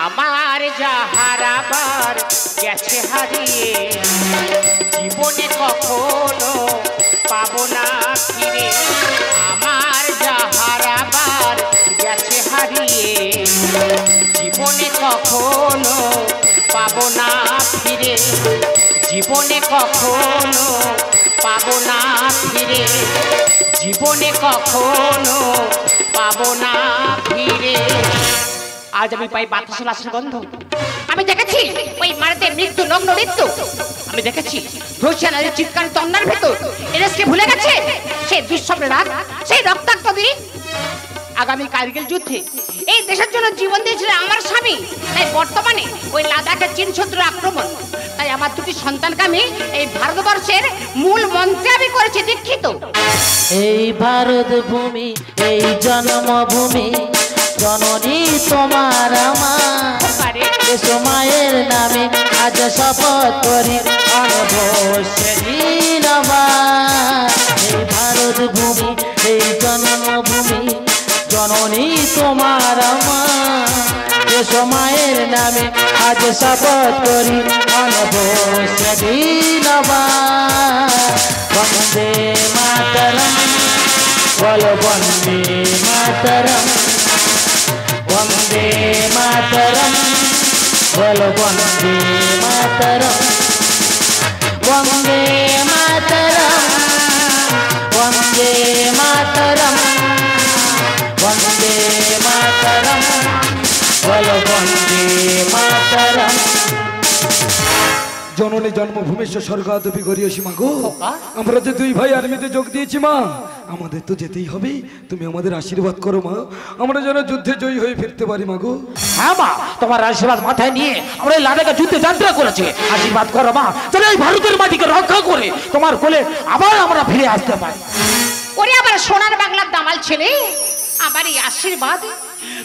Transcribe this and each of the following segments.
আমার যা হারাবার গেছে হারিয়ে জীবনে কখনো পাবো না ফিরে। আমার যা হারাবার গেছে হারিয়ে জীবনে কখনো পাবো না ফিরে। জীবনে কখনো পাবো না ফিরে। জীবনে কখনো পাবো না ফিরে। আজ আমি পাই বাতাসে লাশের গন্ধ। আমি দেখেছি ওই মাটিতে মৃত্যু, নগ্ন মৃত্যু। আমি দেখেছি ধর্ষণের চিৎকার তন্নার ভেতর। এদেশকে ভুলে গেছে সেই দুঃস্বপ্নের রাত, সেই রক্তাক্ত দিন। আগামী কার্গিল যুদ্ধে এই দেশের জন্য জীবন দিয়েছিলেন আমার স্বামী। তাই বর্তমানে ওই লাদাখের চীন শত্রুর আক্রমণ, তাই আমার দুটি সন্তানকে আমি এই ভারতবর্ষের মূল মন্ত্রে আমি করেছি দীক্ষিত। এই ভারত ভূমি, এই জন্মভূমি, জননী তোমার আমার। দেশ মায়ের নামে আজ শপথ করি অনবসের। এই ভারত ভূমি, এই জন্মভূমি, জননী তোমার আমার। দেশ মায়ের নামে আজ শপথ করি অনবসের। বন্দে মাতরম, বলো বন্দে মাতরম। বন্দে মাতরম, বলো বন্দে মাতরম। বন্দে মাতরম, বন্দে মাতরম, বন্দে মাতরম, বলো বন্দে মাতরম। জননী জন্মভূমি স্বর্গাদপি করিয়েছি মা গো। আমরা যে দুই ভাই আর্মিতে যোগ দিয়েছি মা, আমাদের তো যেতেই হবে। তুমি আমাদের আশীর্বাদ করো মা, আমরা যেন যুদ্ধে জয়ী হয়ে ফিরতে পারি মা গো। হ্যাঁ মা, তোমার আশীর্বাদ মাথায় নিয়ে আমরা লাদাখে যুদ্ধে যাত্রা করেছি। আশীর্বাদ করো মা, যেন এই ভারতের মাটিকে রক্ষা করে তোমার কোলে আবার আমরা ফিরে আসতে পারি। ওরে আমার সোনার বাংলার দামাল ছেলে, আমার এই আশীর্বাদ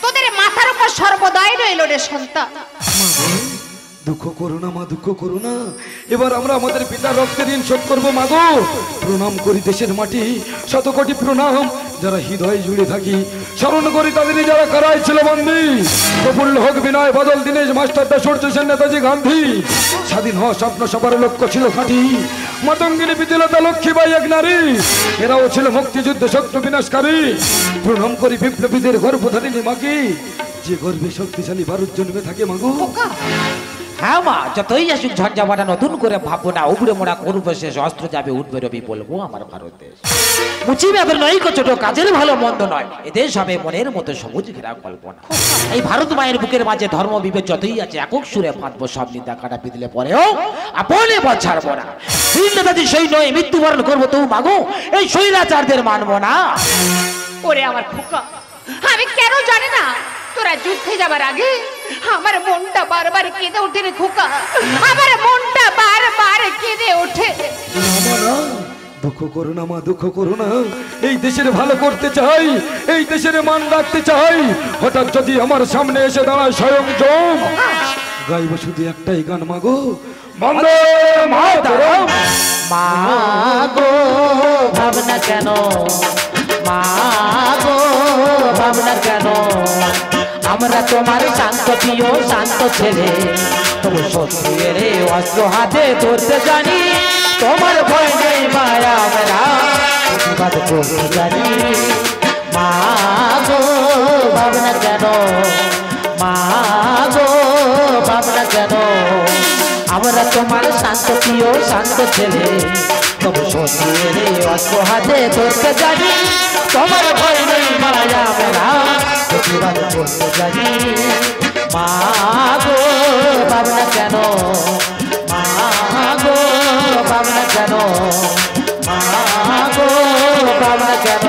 তোদের মাথার উপর সর্বদাই রইল রে সন্তান। দুঃখ করো না মা, দুঃখ করো না। এবার আমরা আমাদের পিতার রক্তের ঋণ শোধ করবো মা গো। প্রণাম করি দেশের মাটি, শত কোটি প্রণাম যারা হৃদয়ে জুড়ে থাকি। স্মরণ করি তাদেরই যারা কারায় ছিল বন্দী। প্রফুল্ল হোক বিনয়, বাদল, দীনেশ, মাস্টারদা, সূর্য সেন, নেতাজি, গান্ধী। স্বাধীন হওয়া স্বপ্ন সবার লক্ষ্য ছিল খাঁটি। মাতঙ্গিনী, বিদ্যুলতা, লক্ষ্মীবাই এক নারী, এরাও ছিল মুক্তিযুদ্ধ শত্রু বিনাশকারী। প্রণাম করি বিপ্লবীদের গর্ভধারিণী মাকে, যে গর্বে শক্তিশালী ভারত জন্মে থাকে মাগো। হ্যাঁ মা, যতই আসুক ঝঞ্ঝাবাটা নতুন করে ভাববো না। উবড়ে মোড়া করবো শেষ, অস্ত্র যাবে উঠবে রবি, বলবো আমার ভারত দেশ। মুচিবে নয় ছোট কাজের ভালো মন্দ নয়, এদেশ হবে মনের মতো সবুজ ঘেরা কল্পনা। এই ভারত মায়ের বুকের মাঝে ধর্ম বিভেদ যতই আছে একক সুরে ফাঁদবো সব নিন্দা কাটা বিদলে পরেও আপনে পথ ছাড়বো না। নেতাজি সই নয় মৃত্যুবরণ করবো তবু মাগো এই স্বৈরাচারদের মানবো না। ওরে আমার খোকা, আমি কেন জানি না তোরা যুদ্ধে যাবার আগে আমার মনটা বারবার কেঁদে ওঠে রে খোকা। আমার মনটা বারবার কেঁদে ওঠে। দুঃখ করো না মা, দুঃখ করো না। এই দেশের ভালো করতে চাই, এই দেশের মান রাখতে চাই। হঠাৎ যদি আমার সামনে এসে দাঁড়ায় স্বয়ং জম, গাইব শুধু একটাই গান মাগো, বন্দে মাতরম। মাগো ভাবনা কেন, মাগো ভাবনা কেন, আমরা তোমার শান্ত প্রিয় শান্ত ছেলে। তবু শত্রুর অস্ত্র হাতে ধরতে জানি, তোমার ভয় নেই মায়া, আমরা প্রতিবাদ করতে জানি। মাগো ভাবনা কেন, মাগো ভাবনা কেন, আমরা তোমার শান্ত প্রিয় শান্ত ছেলে। তবু শত্রুর অস্ত্র হাতে ধরতে জানি, তোমার ভয় নেই মায়া, আমরা প্রতিবাদ করতে জানি। মাগো ভাবনা কেন, মাগো ভাবনা কেন, মাগো ভাবনা কেন।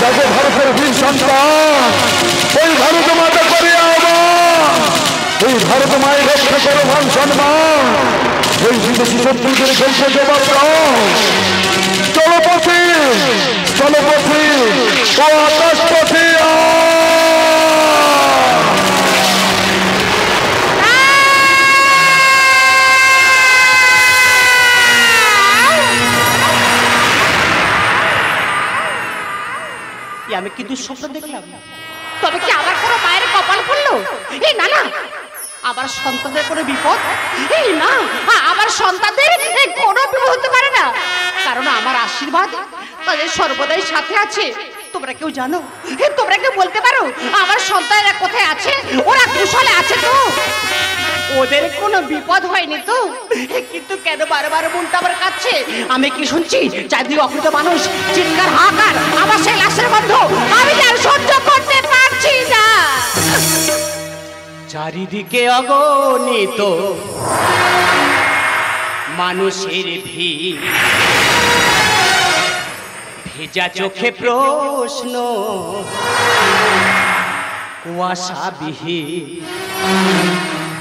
দেখো ভারতের বীর সন্তান, ওই ভারত মাতা করে আহ্বান, ওই ভারত মায়ের রক্ষা করো মান সম্মান, ওই বিদেশি শত্রুদের খেলতে জবাব দাও। জলপথে জলপথে ও আকাশ পথে আমি কি দুঃস্বপ্ন দেখলাম? তবে কি আবার কোনো মায়ের কপাল পড়লো? এই না না, আবার সন্তানদের কোনো বিপদ? এই না, আবার সন্তানদের কোনো বিপদ হতে পারে না, কারণ আমার আশীর্বাদ তাদের সর্বদাই সাথে আছে। তোমরা কেউ জানো? তোমরা কেউ বলতে পারো আমার সন্তানেরা কোথায় আছে? ওরা কুশলে আছে তো? ওদের কোনো বিপদ হয়নি তো? কিন্তু কেন বারবার মনটা আমার কাছে? আমি কি শুনছি চারদিকে অকৃত মানুষ চিৎকার হাহাকার, আমার সেই লাশের গন্ধ আমি আর সহ্য করতে পারছি না। চারিদিকে অগণিত মানুষের ভিড়, ভেজা চোখে প্রশ্ন কুয়াশাবিহীন।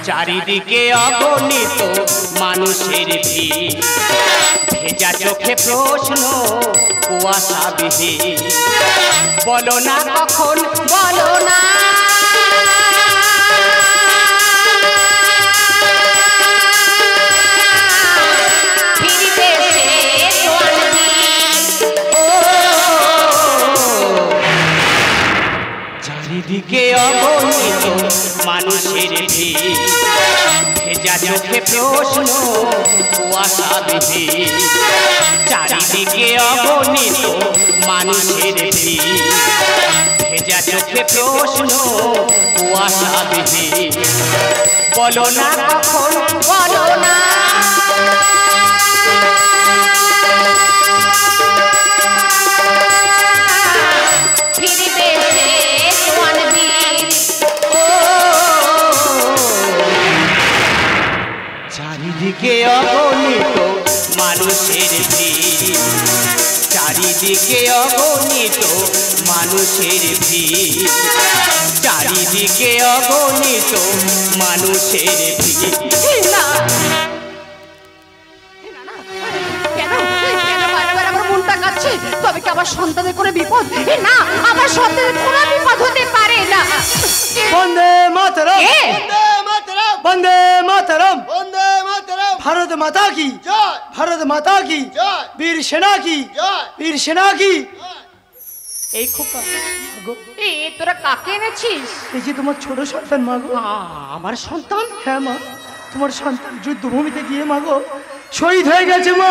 চারিদিকে অগণিত মানুষের ভিড়, ভেজা চোখে প্রশ্ন কুয়াশাবিহীন। বলো না কখন, বলো না চারিদিকে অগণিত মানুষের ভিড়, ভেজা চোখে প্রশ্ন কুয়াশাবিহীন। চারিদিকে অগণিত মানুষের ভিড়, ভেজা চোখে প্রশ্ন কুয়াশাবিহীন। বলো না কখন, বলো না চারিদিকে অগণিত মানুষের ভিড়, চারিদিকে অগণিত মানুষের ভিড়, চারিদিকে অগণিত মানুষের ভিড়। তবে কি আমার সন্তানের কোনো বিপদ? না, আমার সন্তানের কোনো বিপদ হতে পারে না। বন্দে মাতরম, বন্দে মাতরম, বন্দে মাতরম। ভারত মাতা কি জয়, ভারত মাতা কি জয়, বীর সেনা কি জয়, বীর সেনা কি। এই খোকা, এই তোরা কাকে এনেছিস? এই যে তোমার ছোট সন্তান মাগো। আমার সন্তান? হ্যাঁ মা, তোমার সন্তান যুদ্ধভূমিতে গিয়ে মাগো শহীদ হয়ে গেছে মা।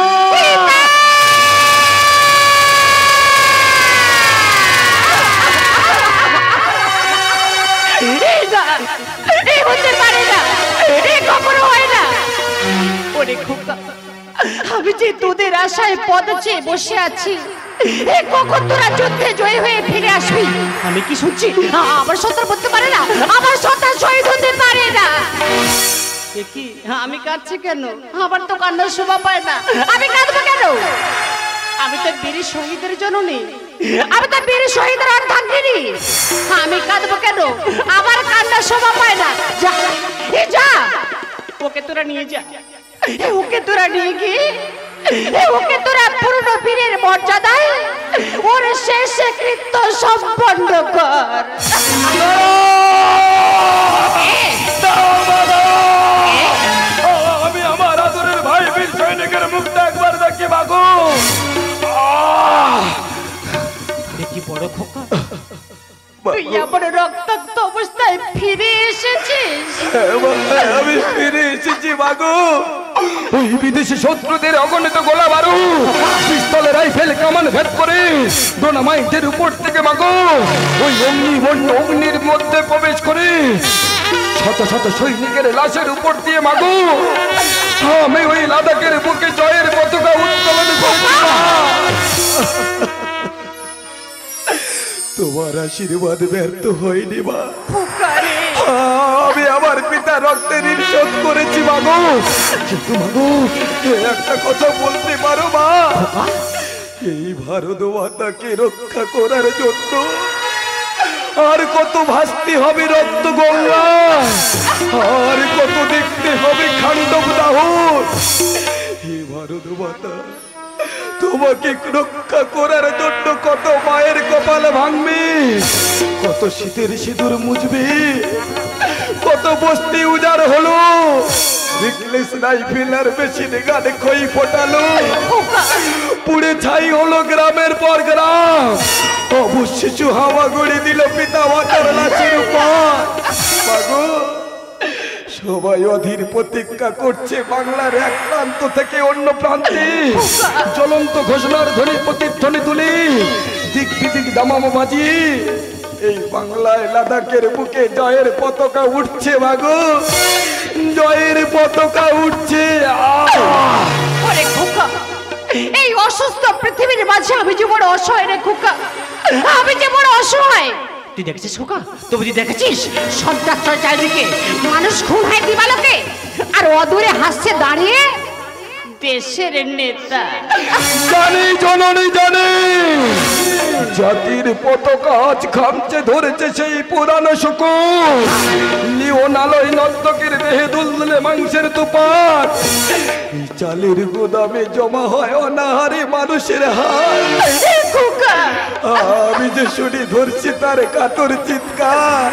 আমি যে তোদের আশায় পদ চেয়ে বসে আছি, কখন তোরা যুদ্ধে জয় হয়ে ফিরে আসবি? আমি কি শুনছি আমার সন্তান বলতে পারে না, আমার সন্তান শহীদ হতে পারে না। কি আমি কাঁদছি কেন? আমার তো কান্নার শোভা পায় না। আমি কাঁদবো কেন? আমি তো বীর শহীদের জননী, আমি তো বীর শহীদের অর্ধাঙ্গিনী। আমি কাঁদবো কেন? আমার কান্নার শোভা পায় না। যা যা, ওকে তোরা নিয়ে যা, ওকে তোরা নিয়ে গিয়ে ওকে তোরা পুরনো বীরের মর্যাদায় ওর শেষ কৃত্য সম্পন্ন কর। আমি আমার আদরের ভাই বীর সৈনিকের মুখটা একবার দেখি মাগো। কি বড় খোকা, তুই এমন রক্তাক্ত অবস্থায় ফিরে এসেছিস? আমি ফিরে এসেছি মাগো। ওই বিদেশি শত্রুদের অগণিত গোলা বারুদ, পিস্তলে রাইফেল কামান ভেদ করে ডোনামাইটের উপর থেকে মাগো ওই অগ্নির মধ্যে প্রবেশ করে শত শত সৈনিকের লাশের উপর দিয়ে মাগো আমি ওই লাদাখের বুকে জয়ের পতাকা উত্তোলন করব। তোমার আশীর্বাদ ব্যর্থ হয়নি মা। আমি আমার পিতা রক্তের ঋণ শোধ করেছি মাগো, কিন্তু মাগো একটা কথা বলতে পারো মা, এই ভারত মাতাকে রক্ষা করার জন্য আর কত ভাসতে হবে রক্ত গঙ্গা, আর কত দেখতে হবে খান্ডব দাহ। হে ভারত মাতা, তোমাকে রক্ষা করার জন্য কত মায়ের কপাল ভাঙবে, কত শীতের সিঁদুর মুছবে, কত বস্তি উজাড় হলো, রিকলেস রাইফেল আর মেশিন গানে খই ফোটালো, পুড়ে ছাই হলো গ্রামের পর গ্রাম, অবশিশু হাওয়া গড়ে দিল পিতা মাতার লাশের উপর। মাগো, সবাই অধীর প্রতীক্ষা করছে বাংলার এক প্রান্ত থেকে অন্য প্রান্তে জ্বলন্ত ঘোষণার ধ্বনি প্রতিধ্বনি তুলি, দিক বিদিক দামামো বাজি। এই বাংলায় লাদাখের বুকে জয়ের পতাকা উঠছে মাগো, জয়ের পতাকা উঠছে। ওরে খোকা, এই অসুস্থ পৃথিবীর মাঝে আমি যে বড় অসহায় রে খোকা, আমি যে বড় অসহায়। তুই দেখেছিস খোকা, তুই দেখেছিস সন্ত্রাস চারিদিকে, মানুষ খুন হয় দিবালোকে, আর অদূরে হাসছে দাঁড়িয়ে দেশের নেতা। জানি জননী জানি, জাতির পতাকা আজ খামচে ধরেছে সেই পুরানো শকুন, লিওনালয় নর্তকের দেহে দুলদুলে মাংসের তুপার, এই চালের গোদামে জমা হয় অনাহারে মানুষের হাত। আমি যে শুনি ধরছি তার কাতর চিৎকার,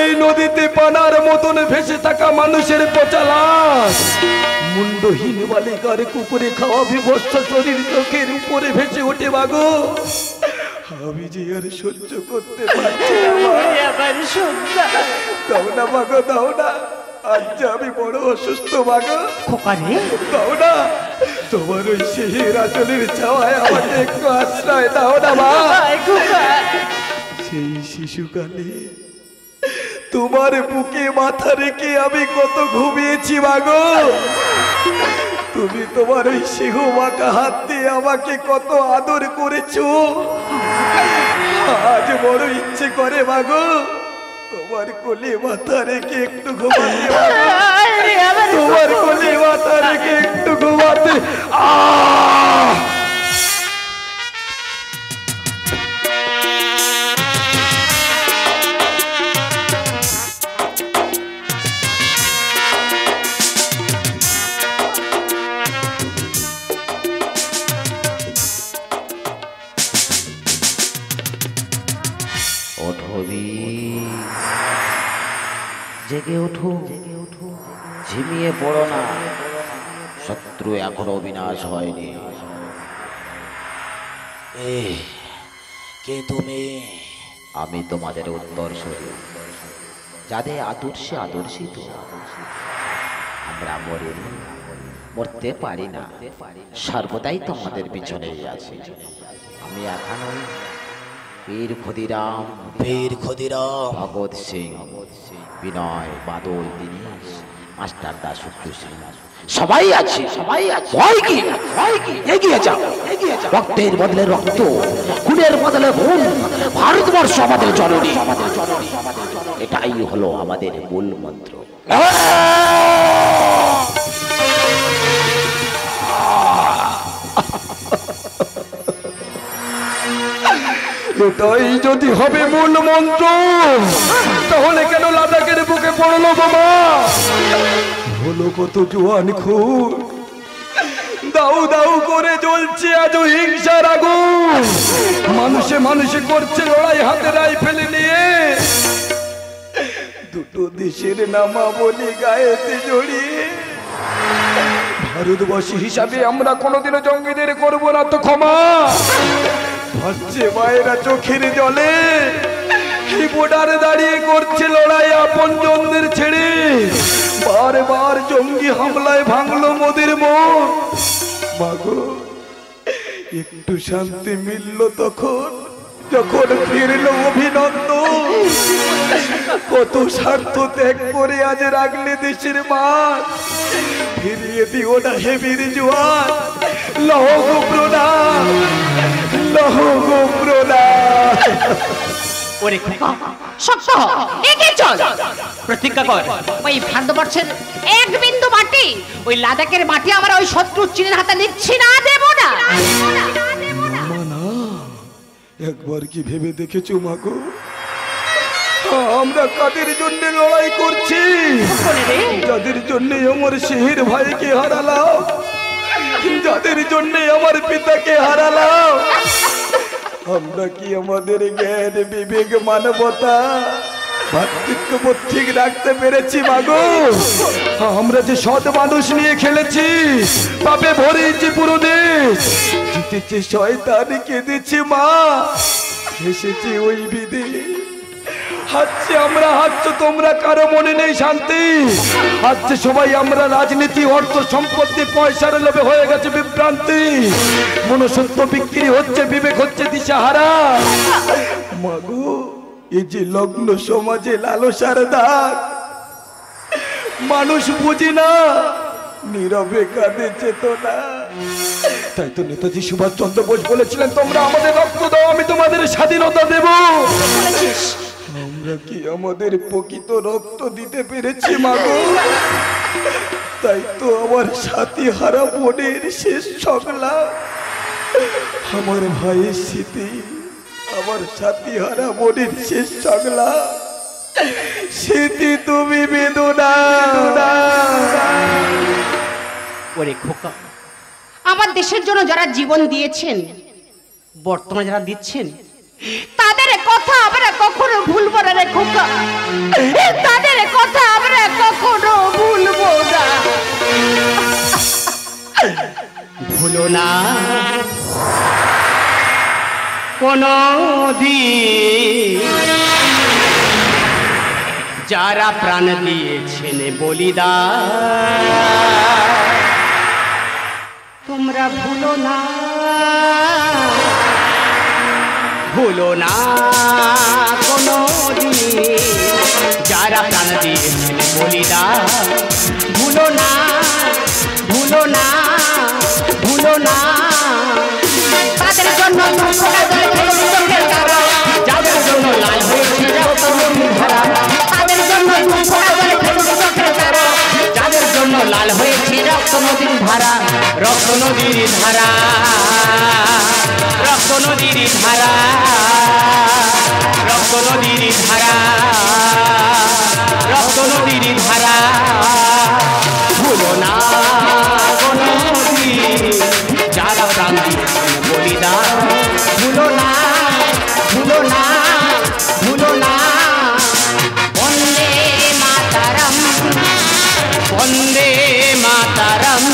এই নদীতে পানার মতন ভেসে থাকা মানুষের পচা লাশ, মুন্ডহীন বালিকার কুকুরে খাওয়া বিভৎস শরীর চোখের উপরে ভেসে ওঠে মাগো। আমি যে আর সহ্য করতে পারছি না, দাও না মাগো, দাও না, আজ যে আমি বড় অসুস্থ মাগো, দাও না, তোমার ওই শেহের আচলের ছাওয়ায় আমাকে একটু আশ্রয় দাও না মা। সেই শিশুকালে তোমার বুকে মাথা রেখে আমি কত ঘুমিয়েছি মাগো, তুমি তোমার ওই সিংহ মাকা হাত দিয়ে আমাকে কত আদর করেছো। আজ বড় ইচ্ছে করে মাগো, তোমার কোলে মাথা রেখে একটু ঘুমাতে, তোমার কোলে মাথা রেখে একটু ঘুমাতে। জেগে ওঠো, ঝিমিয়ে পড়ো না, শত্রু এখনো বিনাশ হয়নি। কে তুমি? আমি তোমাদের উত্তরসূরি, যাদের আদর্শে আদর্শিত। আমরা মরতে পারি না, সর্বদাই তোমাদের পিছনেই আছি। আমি একা নই, বীর ক্ষুদিরাম, ভগৎ সিং, বিনয়, বাদল, দীনেশ, মাস্টার দাস, সবাই আছে, সবাই আছে। এগিয়ে যাও, রক্তের বদলে রক্ত, খুনের বদলে খুন, ভারতবর্ষ আমাদের জননী, এটাই হলো আমাদের মূল মন্ত্র। এটাই যদি হবে মূল মন্ত্র, তাহলে কেন লাদাখের বুকে পড়লো বোমা? হলো কত জোয়ান খুন, দাউ দাউ করে জ্বলছে আজ হিংসার আগুন, মানুষে মানুষে করছে লড়াই হাতে রাইফেল নিয়ে, দুটো দেশের নামা বলি গায়েতে জড়িয়ে। ভারতবাসী হিসাবে আমরা কোনোদিনও জঙ্গিদের করবো না তো ক্ষমা। ভাসছে মায়েরা চোখের জলে, বর্ডারে দাঁড়িয়ে করছে লড়াই আপনজনদের ছেড়ে, বারবার জঙ্গি হামলায় ভাঙলো মোদের মন। মাগো, একটু শান্তি মিলল তখন, যখন ফিরল অভিনন্দন। কত স্বার্থ ত্যাগ করে আজ রাখলে দেশের মান, ফিরিয়ে দিও না হে বীর জওয়ান, লহ গো প্রণাম, লহ গো প্রণাম। ওরে খোকা, শক্ত হ, এগিয়ে চল, প্রতিজ্ঞা কর ওই ভারতবর্ষের এক বিন্দু মাটি, ওই লাদাখের মাটি আমরা ওই শত্রু চীনের হাতে নিচ্ছি না, দেব না। একবার কি ভেবে দেখেছো মাগো, আমরা কাদের জন্য লড়াই করছি? যাদের জন্য আমার শেহের ভাইকে হারালাম, যাদের জন্য আমার পিতাকে হারালাম, আমরা কি আমাদের জ্ঞান বিবেক মানবতা ভাতৃত্ববোধ ঠিক রাখতে পেরেছি মাগো? আমরা যে সৎ মানুষ নিয়ে খেলেছি, পাপে ভরেছি পুরো দেশ, জিতেছে শয়তান, কেঁদেছে মা, এসেছে ওই বিধি। হাচ্ছে আমরা, হাচ্ছ তোমরা, কারো মনে নেই শান্তি। হাচ্ছে সবাই আমরা, রাজনীতি, অর্থ সম্পত্তি, পয়সার লোভে হয়ে গেছে বিভ্রান্তি। মনুষ্যত্ব বিক্রি হচ্ছে, বিবেক হচ্ছে দিশাহারা। মাগো, এই যে লগ্ন সমাজে লালসার দাগ, মানুষ বুঝি না, নীরবে কাঁদে চেতনা। তাই তো নেতাজি সুভাষ চন্দ্র বোস বলেছিলেন, তোমরা আমাদের রক্ত দাও, আমি তোমাদের স্বাধীনতা দেব। আমরা কি আমাদের প্রকৃত রক্ত দিতে পেরেছি মাগো? তাই তো আমার সাথী হারা বোনের শেষ সংলাপ, আমার ভাইয়ের স্মৃতি, আমার সাথী হারা বোনের শেষ সংলাপ, স্মৃতি তুমি বেদনা। ওরে খোকা, আমার দেশের জন্য যারা জীবন দিয়েছেন, বর্তমানে যারা দিচ্ছেন, তাদের কথা আমরা কখনো ভুলবো না রে খোকা, তাদের কথা আমরা কখনো ভুলবো না। ভুলো না কোনো দিন যারা প্রাণ দিয়েছেন বলিদান, তোমরা ভুলো না, ভুলো না কোনো দিন যারা প্রাণ দিয়েছেন বলিদান, ভুলো না, ভুলো না, ভুলো না। তাদের জন্য যাদের জন্য লাল হয়েছে ধারা, তাদের জন্য যাদের জন্য লাল হয়েছে রক্ত নদীর ধারা, রক্ত নদীর ধারা, রক্ত নদীর ধারা, রক্ত নদীর ধারা, রক্ত নদীর ধারা। ভুলো না কোনো দিন যারা প্রাণ দিয়েছেন বলিদান, ভুলো না, ভুলো না, ভুলো না। বন্দে মাতারম, বন্দে মাতারম,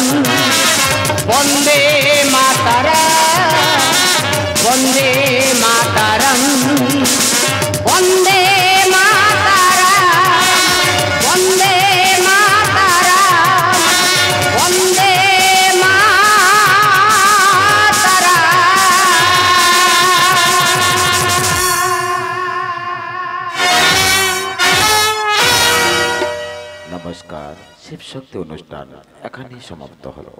বন্দে মাতারম, বন্দে মাতারম, বন্দে মাতারম, বন্দে মাতারম, বন্দে নমস্কার, শিবশক্তি অনুষ্ঠান এখানেই সমাপ্ত হলো।